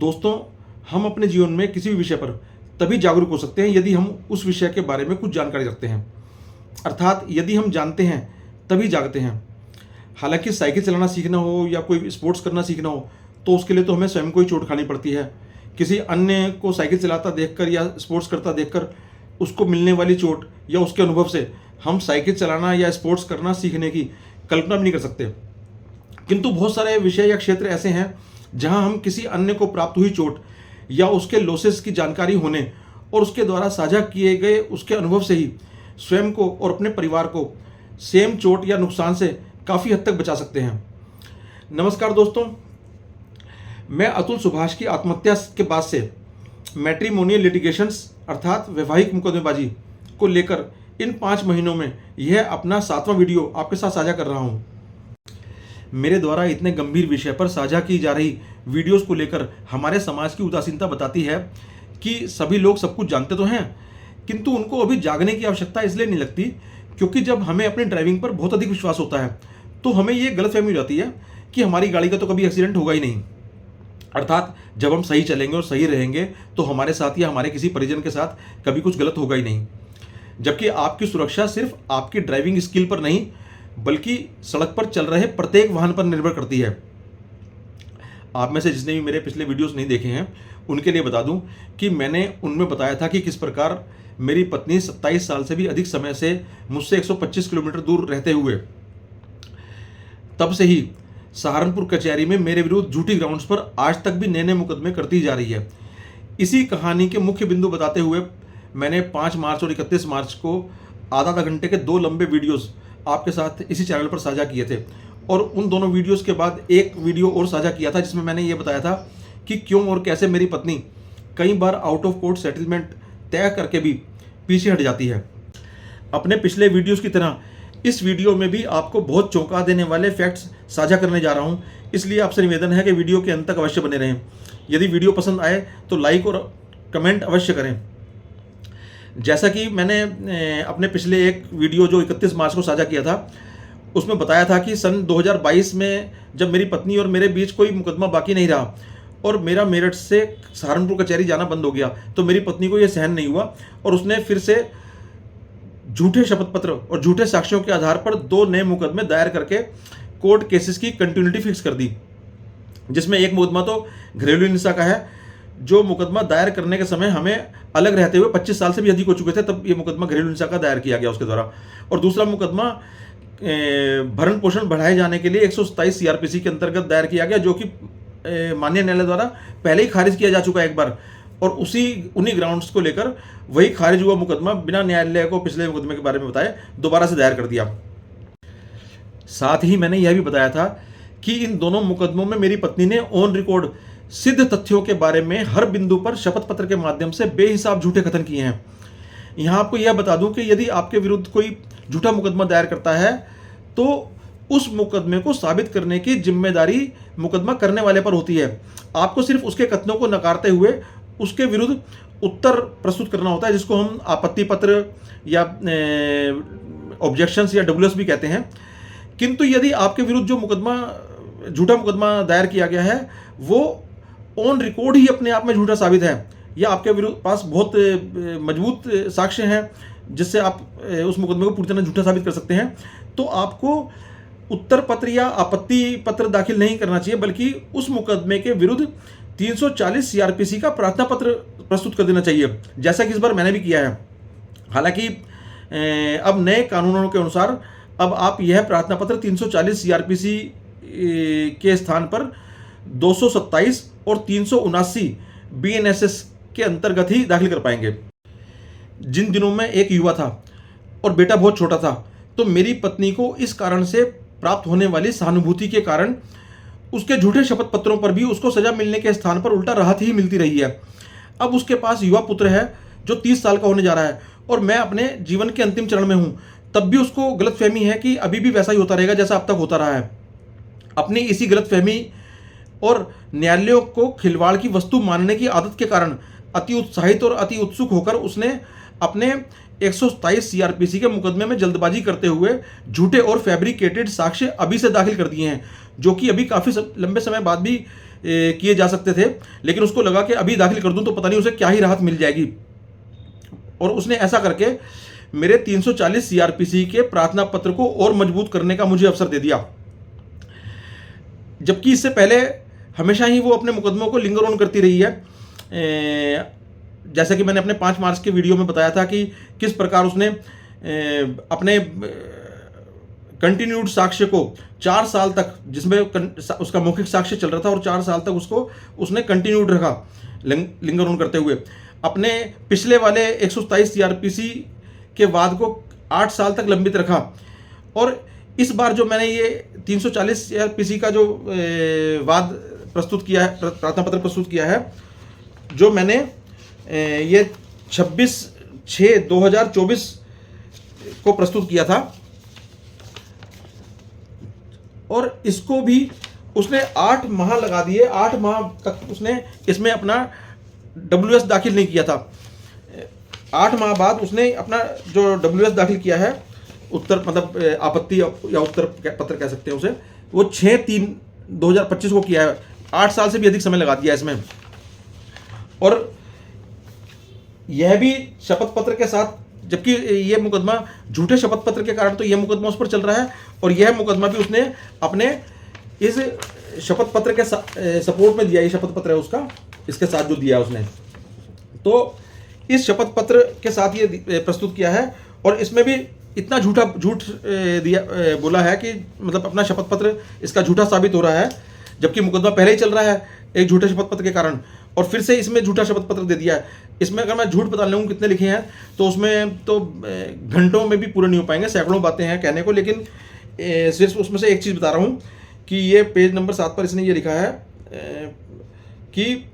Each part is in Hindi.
दोस्तों, हम अपने जीवन में किसी भी विषय पर तभी जागरूक हो सकते हैं यदि हम उस विषय के बारे में कुछ जानकारी रखते हैं, अर्थात यदि हम जानते हैं तभी जागते हैं। हालांकि साइकिल चलाना सीखना हो या कोई स्पोर्ट्स करना सीखना हो तो उसके लिए तो हमें स्वयं को ही चोट खानी पड़ती है। किसी अन्य को साइकिल चलाता देखकर या स्पोर्ट्स करता देखकर उसको मिलने वाली चोट या उसके अनुभव से हम साइकिल चलाना या स्पोर्ट्स करना सीखने की कल्पना भी नहीं कर सकते। किंतु बहुत सारे विषय या क्षेत्र ऐसे हैं जहां हम किसी अन्य को प्राप्त हुई चोट या उसके लॉसेस की जानकारी होने और उसके द्वारा साझा किए गए उसके अनुभव से ही स्वयं को और अपने परिवार को सेम चोट या नुकसान से काफ़ी हद तक बचा सकते हैं। नमस्कार दोस्तों, मैं अतुल सुभाष की आत्महत्या के बाद से मैट्रिमोनियल लिटिगेशंस अर्थात वैवाहिक मुकदमेबाजी को लेकर इन 5 महीनों में यह अपना 7वां वीडियो आपके साथ साझा कर रहा हूँ। मेरे द्वारा इतने गंभीर विषय पर साझा की जा रही वीडियोस को लेकर हमारे समाज की उदासीनता बताती है कि सभी लोग सब कुछ जानते तो हैं, किंतु उनको अभी जागने की आवश्यकता इसलिए नहीं लगती क्योंकि जब हमें अपनी ड्राइविंग पर बहुत अधिक विश्वास होता है तो हमें ये गलतफहमी हो जाती है कि हमारी गाड़ी का तो कभी एक्सीडेंट होगा ही नहीं, अर्थात जब हम सही चलेंगे और सही रहेंगे तो हमारे साथ या हमारे किसी परिजन के साथ कभी कुछ गलत होगा ही नहीं। जबकि आपकी सुरक्षा सिर्फ आपकी ड्राइविंग स्किल पर नहीं बल्कि सड़क पर चल रहे प्रत्येक वाहन पर निर्भर करती है। आप में से जिसने भी मेरे पिछले वीडियोस नहीं देखे हैं उनके लिए बता दूं कि मैंने उनमें बताया था कि किस प्रकार मेरी पत्नी 27 साल से भी अधिक समय से मुझसे 125 किलोमीटर दूर रहते हुए तब से ही सहारनपुर कचहरी में मेरे विरुद्ध झूठी ग्राउंड्स पर आज तक भी नए मुकदमे करती जा रही है। इसी कहानी के मुख्य बिंदु बताते हुए मैंने 5 मार्च और 31 मार्च को आधा घंटे के 2 लंबे वीडियोस आपके साथ इसी चैनल पर साझा किए थे और उन दोनों वीडियोस के बाद एक वीडियो और साझा किया था जिसमें मैंने ये बताया था कि क्यों और कैसे मेरी पत्नी कई बार आउट ऑफ कोर्ट सेटलमेंट तय करके भी पीछे हट जाती है। अपने पिछले वीडियोस की तरह इस वीडियो में भी आपको बहुत चौंका देने वाले फैक्ट्स साझा करने जा रहा हूँ, इसलिए आपसे निवेदन है कि वीडियो के अंत तक अवश्य बने रहें। यदि वीडियो पसंद आए तो लाइक और कमेंट अवश्य करें। जैसा कि मैंने अपने पिछले एक वीडियो जो 31 मार्च को साझा किया था उसमें बताया था कि सन 2022 में जब मेरी पत्नी और मेरे बीच कोई मुकदमा बाकी नहीं रहा और मेरा मेरठ से सहारनपुर कचहरी जाना बंद हो गया तो मेरी पत्नी को यह सहन नहीं हुआ और उसने फिर से झूठे शपथ पत्र और झूठे साक्ष्यों के आधार पर 2 नए मुकदमे दायर करके कोर्ट केसेस की कंटिन्यूटी फिक्स कर दी, जिसमें एक मुकदमा तो घरेलू हिंसा का है जो मुकदमा दायर करने के समय हमें अलग रहते हुए 25 साल से भी अधिक हो चुके थे तब ये मुकदमा घरेलू हिंसा का दायर किया गया उसके द्वारा, और दूसरा मुकदमा भरण पोषण बढ़ाए जाने के लिए 127 सीआरपीसी के अंतर्गत दायर किया गया जो कि माननीय न्यायालय द्वारा पहले ही खारिज किया जा चुका है एक बार, और उन्हीं ग्राउंड्स को लेकर वही खारिज हुआ मुकदमा बिना न्यायालय को पिछले मुकदमे के बारे में बताए दोबारा से दायर कर दिया। साथ ही मैंने यह भी बताया था कि इन दोनों मुकदमों में मेरी पत्नी ने ऑन रिकॉर्ड सिद्ध तथ्यों के बारे में हर बिंदु पर शपथ पत्र के माध्यम से बेहिसाब झूठे कथन किए हैं। यहां आपको यह बता दूं कि यदि आपके विरुद्ध कोई झूठा मुकदमा दायर करता है तो उस मुकदमे को साबित करने की जिम्मेदारी मुकदमा करने वाले पर होती है। आपको सिर्फ उसके कथनों को नकारते हुए उसके विरुद्ध उत्तर प्रस्तुत करना होता है, जिसको हम आपत्ति पत्र या ऑब्जेक्शंस या डब्ल्यूएस भी कहते हैं। किंतु यदि आपके विरुद्ध जो झूठा मुकदमा दायर किया गया है वो ऑन रिकॉर्ड ही अपने आप में झूठा साबित है या आपके विरुद्ध पास बहुत मजबूत साक्ष्य हैं जिससे आप उस मुकदमे को पूरी तरह झूठा साबित कर सकते हैं, तो आपको उत्तर पत्र या आपत्ति पत्र दाखिल नहीं करना चाहिए बल्कि उस मुकदमे के विरुद्ध 340 सीआरपीसी का प्रार्थना पत्र प्रस्तुत कर देना चाहिए, जैसा कि इस बार मैंने भी किया है। हालांकि अब नए कानूनों के अनुसार अब आप यह प्रार्थना पत्र 340 सीआरपीसी के स्थान पर 227 और 379 बीएनएसएस के अंतर्गत ही दाखिल कर पाएंगे। जिन दिनों में एक युवा था और बेटा बहुत छोटा था तो मेरी पत्नी को इस कारण से प्राप्त होने वाली सहानुभूति के कारण उसके झूठे शपथ पत्रों पर भी उसको सजा मिलने के स्थान पर उल्टा राहत ही मिलती रही है। अब उसके पास युवा पुत्र है जो 30 साल का होने जा रहा है और मैं अपने जीवन के अंतिम चरण में हूं, तब भी उसको गलतफहमी है कि अभी भी वैसा ही होता रहेगा जैसा अब तक होता रहा है। अपनी इसी गलतफहमी और न्यायालयों को खिलवाड़ की वस्तु मानने की आदत के कारण अति उत्साहित और अति उत्सुक होकर उसने अपने 127 सीआरपीसी के मुकदमे में जल्दबाजी करते हुए झूठे और फैब्रिकेटेड साक्ष्य अभी से दाखिल कर दिए हैं, जो कि अभी काफ़ी लंबे समय बाद भी किए जा सकते थे, लेकिन उसको लगा कि अभी दाखिल कर दूं तो पता नहीं उसे क्या ही राहत मिल जाएगी, और उसने ऐसा करके मेरे 340 सीआरपीसी के प्रार्थना पत्र को और मजबूत करने का मुझे अवसर दे दिया। जबकि इससे पहले हमेशा ही वो अपने मुकदमों को लिंगर ऑन करती रही है। जैसा कि मैंने अपने 5 मार्च के वीडियो में बताया था कि किस प्रकार उसने अपने कंटिन्यूड साक्ष्य को 4 साल तक, जिसमें उसका मौखिक साक्ष्य चल रहा था, और 4 साल तक उसको उसने कंटिन्यूड रखा लिंगर ऑन करते हुए। अपने पिछले वाले 127 सीआरपीसी के वाद को 8 साल तक लंबित रखा, और इस बार जो मैंने ये 340 सीआरपीसी का जो वाद प्रस्तुत किया है, प्रार्थना पत्र प्रस्तुत किया है, जो मैंने ये 26/6/2024 को प्रस्तुत किया था, और इसको भी उसने 8 माह लगा दिए। 8 माह तक उसने इसमें अपना WS दाखिल नहीं किया था। 8 माह बाद उसने अपना जो WS दाखिल किया है, उत्तर मतलब आपत्ति या उत्तर पत्र कह सकते हैं उसे, वो 6/3/2025 को किया है। 8 साल से भी अधिक समय लगा दिया इसमें, और यह भी शपथ पत्र के साथ, जबकि यह मुकदमा झूठे शपथ पत्र के कारण तो यह मुकदमा उस पर चल रहा है, और यह मुकदमा भी उसने अपने इस शपथ पत्र के सपोर्ट में दिया। ये शपथ पत्र है उसका, इसके साथ जो दिया है उसने, तो इस शपथ पत्र के साथ ये प्रस्तुत किया है, और इसमें भी इतना झूठ दिया बोला है कि मतलब अपना शपथ पत्र इसका झूठा साबित हो रहा है, जबकि मुकदमा पहले ही चल रहा है एक झूठे शपथ पत्र के कारण, और फिर से इसमें झूठा शपथ पत्र दे दिया है। इसमें अगर मैं झूठ बता लूँ कितने लिखे हैं तो उसमें तो घंटों में भी पूरे नहीं हो पाएंगे, सैकड़ों बातें हैं कहने को, लेकिन सिर्फ उसमें से एक चीज़ बता रहा हूँ कि ये पेज नंबर 7 पर इसने ये लिखा है कि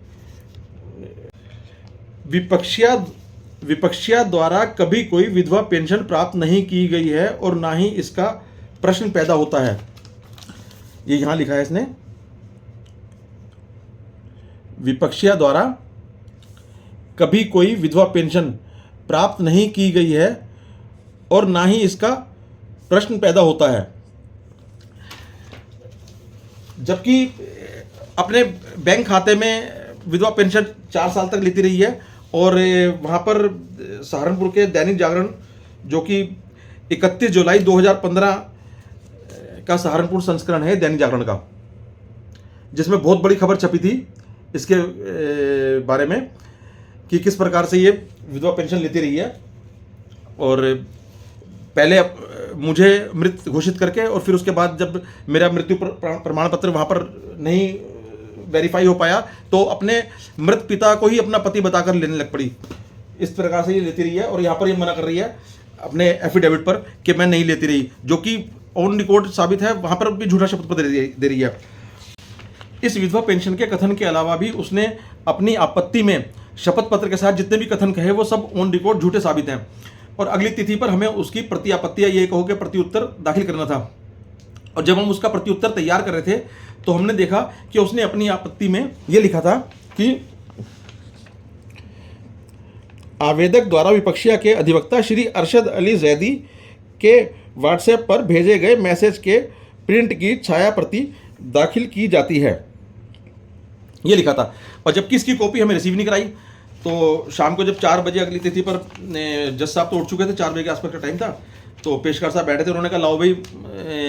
विपक्षिया द्वारा कभी कोई विधवा पेंशन प्राप्त नहीं की गई है और ना ही इसका प्रश्न पैदा होता है। ये यहाँ लिखा है इसने, विपक्षिया द्वारा कभी कोई विधवा पेंशन प्राप्त नहीं की गई है और ना ही इसका प्रश्न पैदा होता है। जबकि अपने बैंक खाते में विधवा पेंशन 4 साल तक लेती रही है, और वहाँ पर सहारनपुर के दैनिक जागरण, जो कि 31 जुलाई 2015 का सहारनपुर संस्करण है दैनिक जागरण का, जिसमें बहुत बड़ी खबर छपी थी इसके बारे में कि किस प्रकार से ये विधवा पेंशन लेती रही है, और पहले मुझे मृत घोषित करके, और फिर उसके बाद जब मेरा मृत्यु प्रमाण पत्र वहाँ पर नहीं वेरीफाई हो पाया तो अपने मृत पिता को ही अपना पति बताकर लेने लग पड़ी। इस प्रकार से ये लेती रही है, और यहाँ पर ये मना कर रही है अपने एफिडेविट पर कि मैं नहीं लेती रही, जो कि ऑन रिकॉर्ड साबित है, वहाँ पर भी झूठा शपथ पत्र दे रही है। इस विधवा पेंशन के कथन के अलावा भी उसने अपनी आपत्ति में शपथ पत्र के साथ जितने भी कथन कहे वो सब ऑन रिकॉर्ड झूठे साबित हैं, और अगली तिथि पर हमें उसकी प्रति आपत्ति या ये कहो कि प्रति उत्तर दाखिल करना था। और जब हम उसका प्रति उत्तर तैयार कर रहे थे तो हमने देखा कि उसने अपनी आपत्ति में ये लिखा था कि आवेदक द्वारा विपक्षिया के अधिवक्ता श्री अरशद अली जैदी के व्हाट्सएप पर भेजे गए मैसेज के प्रिंट की छाया प्रति दाखिल की जाती है, ये लिखा था। और जबकि इसकी कॉपी हमें रिसीव नहीं कराई, तो शाम को जब 4 बजे अगली तिथि पर जज साहब तो उठ चुके थे, 4 बजे के आसपास का टाइम था, तो पेशकार साहब बैठे थे, उन्होंने कहा लाओ भाई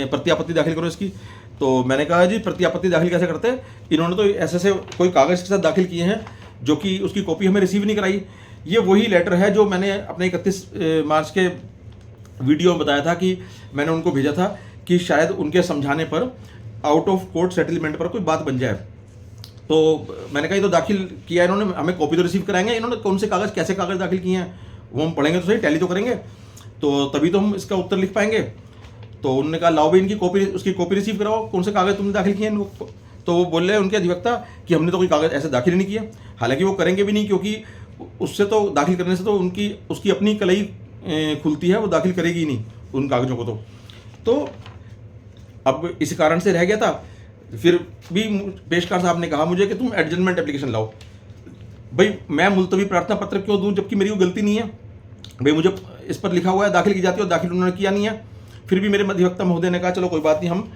प्रति आपत्ति दाखिल करो इसकी। तो मैंने कहा जी प्रति आपत्ति दाखिल कैसे करते हैं, इन्होंने तो ऐसे कोई कागज़ के साथ दाखिल किए हैं जो कि उसकी कॉपी हमें रिसीव नहीं कराई। ये वही लेटर है जो मैंने अपने 31 मार्च के वीडियो में बताया था कि मैंने उनको भेजा था कि शायद उनके समझाने पर आउट ऑफ कोर्ट सेटलमेंट पर कोई बात बन जाए। तो मैंने कहा ये तो दाखिल किया है इन्होंने, हमें कॉपी तो रिसीव कराएंगे, इन्होंने कौन से कागज़ कैसे कागज़ दाखिल किए हैं वो हम पढ़ेंगे तो सही, टैली तो करेंगे, तो तभी तो हम इसका उत्तर लिख पाएंगे। तो उन्होंने कहा लाओ भाई इनकी कॉपी, उसकी कॉपी रिसीव कराओ, कौन से कागज़ तुमने दाखिल किए हैं इनको। तो वो बोल रहे हैं उनके अधिवक्ता कि हमने तो कोई कागज़ ऐसे दाखिल ही नहीं किया। हालांकि वो करेंगे भी नहीं, क्योंकि उससे तो दाखिल करने से तो उसकी अपनी कलई खुलती है, वो दाखिल करेगी ही नहीं उन कागज़ों को। तो अब इस कारण से रह गया था। फिर भी पेशकार साहब ने कहा मुझे कि तुम एडजमेंट एप्लीकेशन लाओ। भाई मैं मुलतवी प्रार्थना पत्र क्यों दूं जबकि मेरी वो गलती नहीं है। भाई मुझे इस पर लिखा हुआ है दाखिल की जाती है और दाखिल उन्होंने किया नहीं है। फिर भी मेरे अधिवक्ता महोदय ने कहा चलो कोई बात नहीं, हम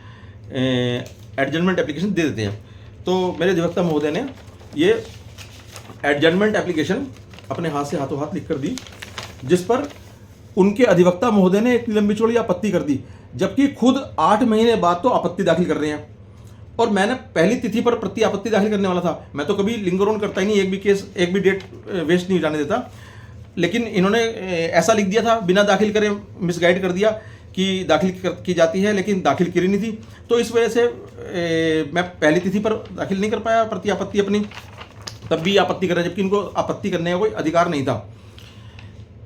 एडजमेंट एप्लीकेशन दे देते हैं। तो मेरे अधिवक्ता महोदय ने ये एडजमेंट एप्लीकेशन अपने हाथ से हाथों हाथ लिख कर दी, जिस पर उनके अधिवक्ता महोदय ने इतनी लंबी चौड़ी आपत्ति कर दी, जबकि खुद 8 महीने बाद तो आपत्ति दाखिल कर रहे हैं। और मैंने पहली तिथि पर प्रति आपत्ति दाखिल करने वाला था। मैं तो कभी लिंगर ऑन करता ही नहीं, एक भी डेट वेस्ट नहीं जाने देता, लेकिन इन्होंने ऐसा लिख दिया था, बिना दाखिल करे मिसगाइड कर दिया कि दाखिल की जाती है, लेकिन दाखिल करी नहीं थी। तो इस वजह से मैं पहली तिथि पर दाखिल नहीं कर पाया प्रति आपत्ति अपनी, तब भी आपत्ति कर रहे, जबकि इनको आपत्ति करने का कोई अधिकार नहीं था।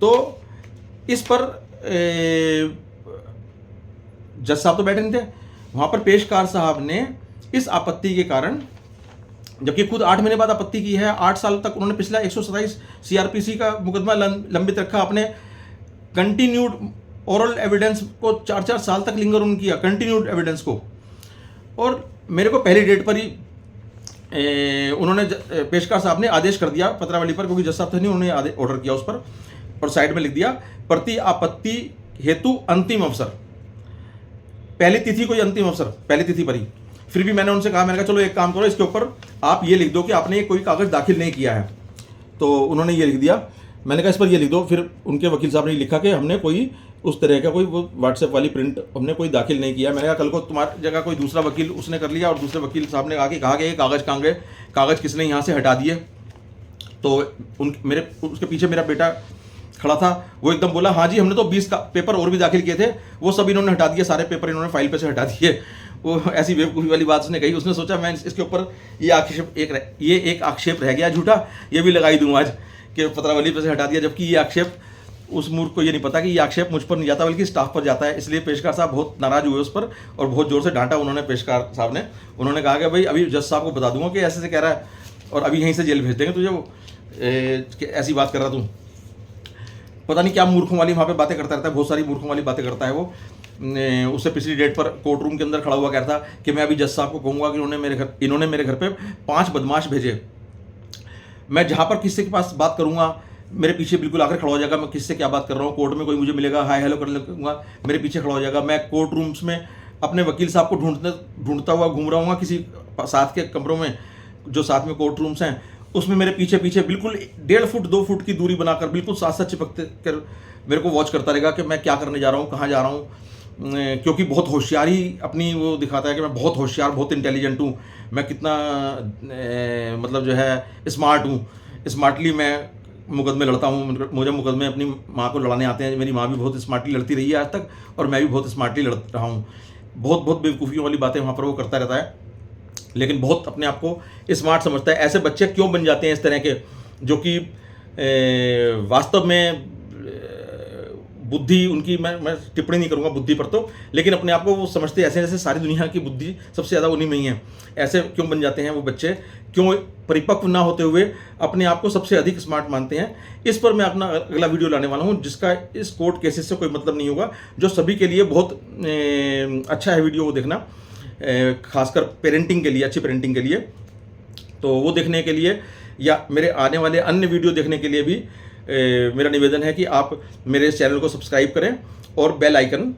तो इस पर जज साहब तो बैठे नहीं थे, वहाँ पर पेशकार साहब ने इस आपत्ति के कारण, जबकि खुद 8 महीने बाद आपत्ति की है, 8 साल तक उन्होंने पिछला 127 सीआरपीसी का मुकदमा लंबित रखा, अपने कंटिन्यूड ओरल एविडेंस को 4-4 साल तक लिंगर ऑन किया, कंटिन्यूड एविडेंस को। और मेरे को पहली डेट पर ही उन्होंने पेशकार साहब ने आदेश कर दिया पत्रावली पर, क्योंकि जज साहब थे नहीं, उन्होंने ऑर्डर किया उस पर, और साइड में लिख दिया प्रति आपत्ति हेतु अंतिम अवसर, पहली तिथि को ही अंतिम अवसर, पहली तिथि पर ही। फिर भी मैंने उनसे कहा, मैंने कहा चलो एक काम करो, इसके ऊपर आप ये लिख दो कि आपने कोई कागज़ दाखिल नहीं किया है। तो उन्होंने ये लिख दिया, मैंने कहा इस पर ये लिख दो। फिर उनके वकील साहब ने लिखा कि हमने कोई उस तरह का कोई वो व्हाट्सएप वाली प्रिंट हमने कोई दाखिल नहीं किया। मैंने कहा कल को तुम्हारी जगह कोई दूसरा वकील उसने कर लिया, और दूसरे वकील साहब ने कहा कि ये कागज़ कहाँ गए, कागज़ किसने यहाँ से हटा दिए। तो उसके पीछे मेरा बेटा खड़ा था, वो एकदम बोला हाँ जी हमने तो 20 पेपर और भी दाखिल किए थे, वो सब इन्होंने हटा दिए, सारे पेपर इन्होंने फाइल पे से हटा दिए। वो ऐसी बेवकूफ़ी वाली बात उसने कही। उसने सोचा मैं इसके ऊपर ये एक आक्षेप रह गया झूठा, ये भी लगाई दूँ आज कि पत्रावली पे से हटा दिया, जबकि ये आक्षेप उस मूर्ख को ये नहीं पता कि ये आक्षेप मुझ पर नहीं जाता बल्कि स्टाफ पर जाता है। इसलिए पेशकार साहब बहुत नाराज़ हुए उस पर, और बहुत ज़ोर से डांटा उन्होंने पेशकार साहब ने। उन्होंने कहा कि भाई अभी जज साहब को बता दूंगा कि ऐसे कह रहा है, और अभी यहीं से जेल भेज देंगे तुझे, वो ऐसी बात कर रहा तू, पता नहीं क्या मूर्खों वाली वहाँ पे बातें करता रहता है, बहुत सारी मूर्खों वाली बातें करता है वो। उससे पिछली डेट पर कोर्ट रूम के अंदर खड़ा हुआ कह रहा था कि मैं अभी जज साहब को कहूँगा कि इन्होंने मेरे घर पे 5 बदमाश भेजे, मैं जहाँ पर किसी के पास बात करूँगा मेरे पीछे बिल्कुल आकर खड़ा हो जाएगा, मैं किससे क्या बात कर रहा हूँ, कोर्ट में कोई मुझे मिलेगा हाय हेलो कर लूँगा, मेरे पीछे खड़ा हो जाएगा। मैं कोर्ट रूम्स में अपने वकील साहब को ढूंढता हुआ घूम रहा हूँ, किसी साथ के कमरों में जो साथ में कोर्ट रूम्स हैं उसमें मेरे पीछे बिल्कुल 1.5 फुट 2 फुट की दूरी बनाकर बिल्कुल साथ साथ चिपकते कर मेरे को वॉच करता रहेगा कि मैं क्या करने जा रहा हूँ, कहाँ जा रहा हूँ, क्योंकि बहुत होशियारी अपनी वो दिखाता है कि मैं बहुत होशियार, बहुत इंटेलिजेंट हूँ, मैं कितना मतलब जो है स्मार्ट हूँ, स्मार्टली मैं मुकदमे लड़ता हूँ, मुझे मुकदमे अपनी माँ को लड़ाने आते हैं, मेरी माँ भी बहुत स्मार्टली लड़ती रही है आज तक, और मैं भी बहुत स्मार्टली लड़ रहा हूँ। बहुत बेवकूफ़ियों वाली बातें वहाँ पर वो करता रहता है, लेकिन बहुत अपने आप को स्मार्ट समझता है। ऐसे बच्चे क्यों बन जाते हैं इस तरह के, जो कि वास्तव में बुद्धि उनकी, मैं टिप्पणी नहीं करूँगा बुद्धि पर तो, लेकिन अपने आप को वो समझते हैं ऐसे जैसे सारी दुनिया की बुद्धि सबसे ज़्यादा उन्हीं में ही है। ऐसे क्यों बन जाते हैं वो बच्चे, क्यों परिपक्व ना होते हुए अपने आप को सबसे अधिक स्मार्ट मानते हैं। इस पर मैं अपना अगला वीडियो लाने वाला हूँ, जिसका इस कोर्ट केसेस से कोई मतलब नहीं होगा, जो सभी के लिए बहुत अच्छा है वीडियो, वो देखना, खासकर पेरेंटिंग के लिए, अच्छी पेरेंटिंग के लिए। तो वो देखने के लिए या मेरे आने वाले अन्य वीडियो देखने के लिए भी मेरा निवेदन है कि आप मेरे इस चैनल को सब्सक्राइब करें और बेल आइकन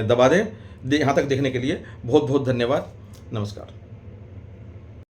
दबा दें। यहाँ तक देखने के लिए बहुत बहुत धन्यवाद। नमस्कार।